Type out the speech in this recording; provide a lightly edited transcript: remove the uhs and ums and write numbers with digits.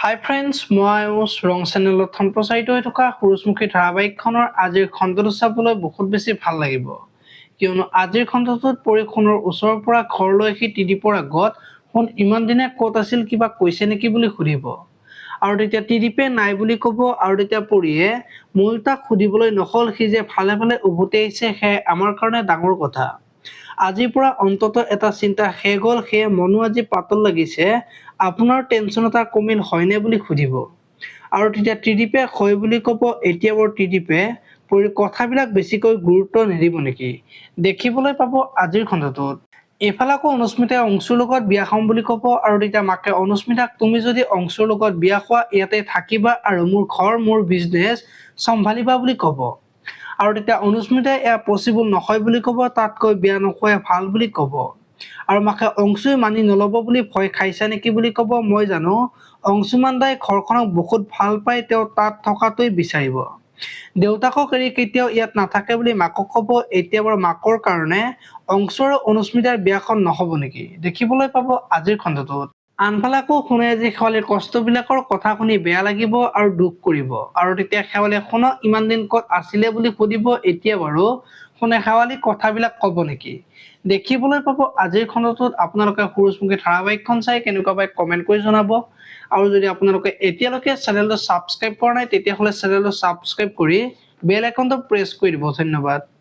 হাই friends, মই ৰং চেনেলত সম্প্ৰচাৰিত হৈ থকা সূৰুযমুখী ধাৰাবাহিকখনৰ আজিৰ খণ্ডটো চাবলৈ বহুত বেছি ভাল লাগিব, কিয়নো আজিৰ খণ্ডটোত পৰীক্ষণৰ ওচৰৰ পৰা ঘৰলৈ সি ত্ৰিদীপৰ আগত সোণ ইমান দিনে ক'ত আছিল কিবা কৈছে নেকি বুলি সুধিব, আৰু তেতিয়া ত্ৰিদীপে নাই বুলি ক'ব, আৰু তেতিয়া পৰীয়ে ময়ো তাক সুধিবলৈ নহ'ল, সি যে ভালে ভালে উভতি আহিছে সেয়া আমাৰ কাৰণে ডাঙৰ কথা। আজিৰ পৰা অন্তত এটা চিন্তা শেষ হ'ল, সেয়ে মনো আজি পাতল লাগিছে, আপোনাৰ টেনচন এটা কমিল হয়নে বুলি সুধিব, আৰু তেতিয়া ত্ৰিদীপে হয় বুলি ক'ব। এতিয়া বৰ ত্ৰিদীপে পৰীৰ কথাবিলাক বেছিকৈ গুৰুত্ব নিদিব নেকি, দেখিবলৈ পাব আজিৰ খণ্ডটোত। এইফালে আকৌ অনুস্মিতাই অংশুৰ লগত বিয়া খাম বুলি ক'ব, আৰু তেতিয়া মাকে অনুস্মিতাক তুমি যদি অংশুৰ লগত বিয়া খোৱা ইয়াতে থাকিবা আৰু মোৰ ঘৰ মোৰ বিজনেছ চম্ভালিবা বুলি ক'ব, আৰু তেতিয়া অনুস্মিতাই এয়া পচিবল নহয় বুলি ক'ব, তাতকৈ বিয়া নোখোৱাই ভাল বুলি ক'ব, আৰু মাকে অংশুই মানি নল'ব বুলি ভয় খাইছা নেকি বুলি ক'ব। মই জানো অংশুমান দাই ঘৰখনক বহুত ভাল পায়, তেওঁ তাত থকাটোৱেই বিচাৰিব, দেউতাকক এৰি কেতিয়াও ইয়াত নাথাকে বুলি মাকক ক'ব। এতিয়া বাৰু মাকৰ কাৰণে অংশু আৰু অনুস্মিতাৰ বিয়াখন নহ'ব নেকি, দেখিবলৈ পাব আজিৰ খণ্ডটোত। আনফালে আকৌ সোণে আজি শেৱালিৰ কষ্টবিলাকৰ কথা শুনি বেয়া লাগিব আৰু দুখ কৰিব, আৰু তেতিয়া শেৱালিয়ে সোণক ইমান দিন ক'ত আছিলে বুলি সুধিব। এতিয়া বাৰু সোণে শেৱালিক কথাবিলাক ক'ব নেকি, দেখিবলৈ পাব আজিৰ খণ্ডটোত। আপোনালোকে সূৰুযমুখী ধাৰাবাহিকখন চাই কেনেকুৱা পায় কমেণ্ট কৰি জনাব, আৰু যদি আপোনালোকে এতিয়ালৈকে চেনেলটো ছাবস্ক্ৰাইব কৰা নাই তেতিয়াহ'লে চেনেলটো ছাবস্ক্ৰাইব কৰি বেল আইকনটো প্ৰেছ কৰি দিব। ধন্যবাদ।